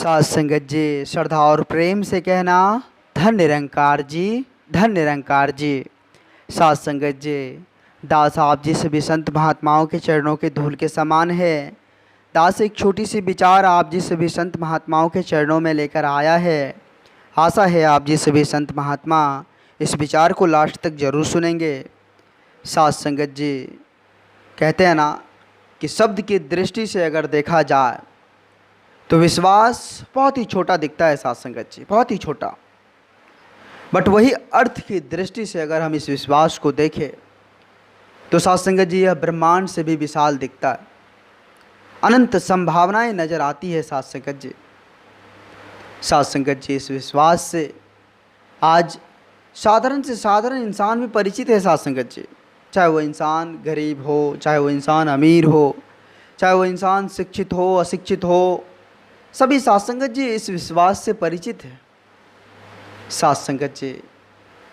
साथ संगत जी श्रद्धा और प्रेम से कहना, धन निरंकार जी, धन निरंकार जी। साथ संगत जी, दास आप जी सभी संत महात्माओं के चरणों के धूल के समान है। दास एक छोटी सी विचार आप जी सभी संत महात्माओं के चरणों में लेकर आया है। आशा है आप जी सभी संत महात्मा इस विचार को लास्ट तक जरूर सुनेंगे। साथ संगत जी, कहते हैं ना कि शब्द की दृष्टि से अगर देखा जाए तो विश्वास बहुत ही छोटा दिखता है। साथ संगत जी, बहुत ही छोटा, बट वही अर्थ की दृष्टि से अगर हम इस विश्वास को देखें तो साथ संगत जी यह ब्रह्मांड से भी विशाल दिखता है। अनंत संभावनाएं नजर आती है साथ संगत जी। साथ संगत जी, इस विश्वास से आज साधारण से साधारण इंसान भी परिचित है। साथ संगत जी, चाहे वो इंसान गरीब हो, चाहे वो इंसान अमीर हो, चाहे वो इंसान शिक्षित हो अशिक्षित हो, सभी साथ संगत जी इस विश्वास से परिचित है। साथ संगत जी,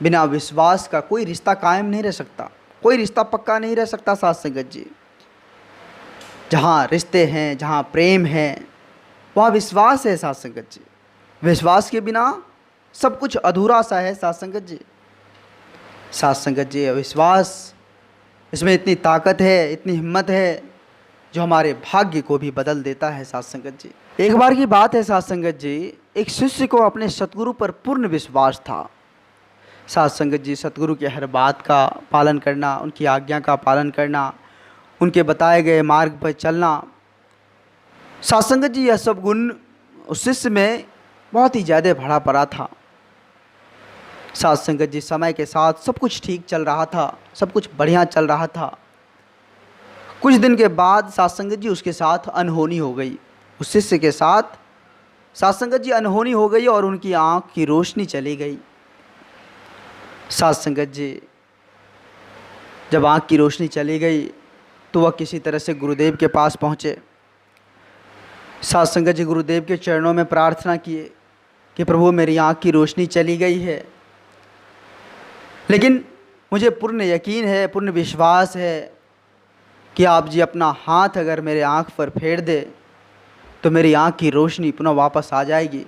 बिना विश्वास का कोई रिश्ता कायम नहीं रह सकता, कोई रिश्ता पक्का नहीं रह सकता। साथ संगत जी, जहाँ रिश्ते हैं, जहाँ प्रेम है, वहाँ विश्वास है। साथ संगत जी, विश्वास के बिना सब कुछ अधूरा सा है। साथ संगत जी, साथ संगत जी, विश्वास, इसमें इतनी ताकत है, इतनी हिम्मत है जो हमारे भाग्य को भी बदल देता है। साथ संगत जी, एक बार की बात है साथ संगत जी, एक शिष्य को अपने सतगुरु पर पूर्ण विश्वास था। साथ संगत जी, सतगुरु की हर बात का पालन करना, उनकी आज्ञा का पालन करना, उनके बताए गए मार्ग पर चलना, साथ संगत जी यह सब गुण उस शिष्य में बहुत ही ज़्यादा भरा पड़ा था। साथ संगत जी, समय के साथ सब कुछ ठीक चल रहा था, सब कुछ बढ़िया चल रहा था। कुछ दिन के बाद साथ संगत जी उसके साथ अनहोनी हो गई, उस शिष्य के साथ साथ संगत जी अनहोनी हो गई और उनकी आँख की रोशनी चली गई। साथ संगत जी, जब आँख की रोशनी चली गई तो वह किसी तरह से गुरुदेव के पास पहुँचे। साथ संगत जी गुरुदेव के चरणों में प्रार्थना किए कि प्रभु, मेरी आँख की रोशनी चली गई है, लेकिन मुझे पूर्ण यकीन है, पूर्ण विश्वास है कि आप जी अपना हाथ अगर मेरे आँख पर फेर दे तो मेरी आँख की रोशनी पुनः वापस आ जाएगी।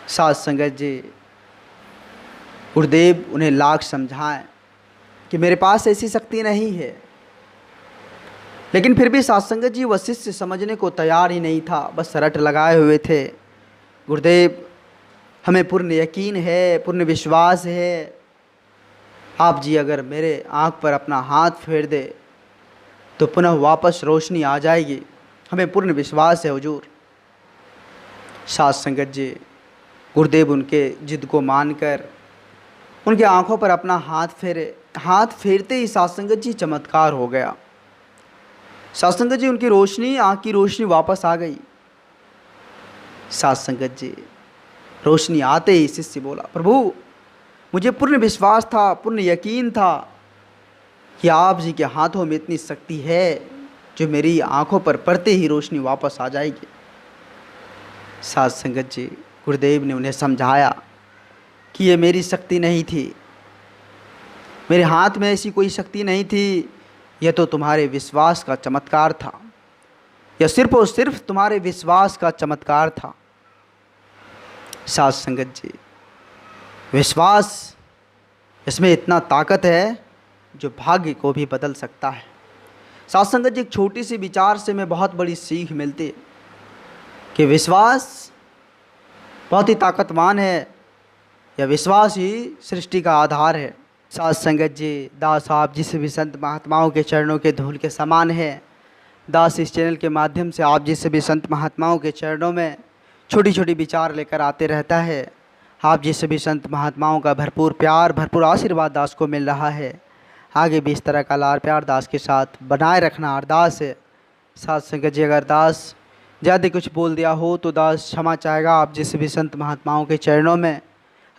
साथ संगत जी, गुरुदेव उन्हें लाख समझाएं कि मेरे पास ऐसी शक्ति नहीं है, लेकिन फिर भी साथ संगत जी वह शिष्य समझने को तैयार ही नहीं था, बस रट लगाए हुए थे। गुरुदेव, हमें पूर्ण यकीन है, पूर्ण विश्वास है, आप जी अगर मेरे आँख पर अपना हाथ फेर दे तो पुनः वापस रोशनी आ जाएगी, हमें पूर्ण विश्वास है हुजूर। साथ संगत जी, गुरुदेव उनके जिद को मानकर उनके आँखों पर अपना हाथ फेरे। हाथ फेरते ही साथ संगत जी चमत्कार हो गया। साथ संगत जी, उनकी रोशनी, आँख की रोशनी वापस आ गई। साथ संगत जी, रोशनी आते ही शिष्य बोला, प्रभु, मुझे पूर्ण विश्वास था, पूर्ण यकीन था कि आप जी के हाथों में इतनी शक्ति है जो मेरी आंखों पर पड़ते ही रोशनी वापस आ जाएगी। साथ संगत जी, गुरुदेव ने उन्हें समझाया कि ये मेरी शक्ति नहीं थी, मेरे हाथ में ऐसी कोई शक्ति नहीं थी, यह तो तुम्हारे विश्वास का चमत्कार था, यह सिर्फ और सिर्फ तुम्हारे विश्वास का चमत्कार था। साथ संगत जी, विश्वास, इसमें इतना ताकत है जो भाग्य को भी बदल सकता है। साथ संगत जी, एक छोटी सी विचार से हमें बहुत बड़ी सीख मिलती है कि विश्वास बहुत ही ताकतवान है, यह विश्वास ही सृष्टि का आधार है। साथ संगत जी, दास आप जिस भी संत महात्माओं के चरणों के धूल के समान है। दास इस चैनल के माध्यम से आप जिस भी संत महात्माओं के चरणों में छोटी छोटी विचार लेकर आते रहता है। आप जिस भी संत महात्माओं का भरपूर प्यार, भरपूर आशीर्वाद दास को मिल रहा है। आगे भी इस तरह का लाड़ प्यार दास के साथ बनाए रखना अरदास है। साथ संगत जी, अगर दास ज़्यादा कुछ बोल दिया हो तो दास क्षमा चाहेगा आप जिस भी संत महात्माओं के चरणों में।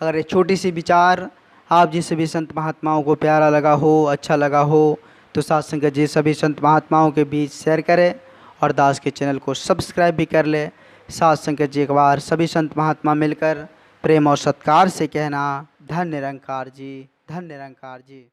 अगर ये छोटी सी विचार आप जिस भी संत महात्माओं को प्यारा लगा हो, अच्छा लगा हो, तो साथ संगत जी सभी संत महात्माओं के बीच शेयर करें और दास के चैनल को सब्सक्राइब भी कर ले। साथ संगत जी, एक बार सभी संत महात्मा मिलकर प्रेम और सत्कार से कहना, धन निरंकार जी, धन निरंकार जी।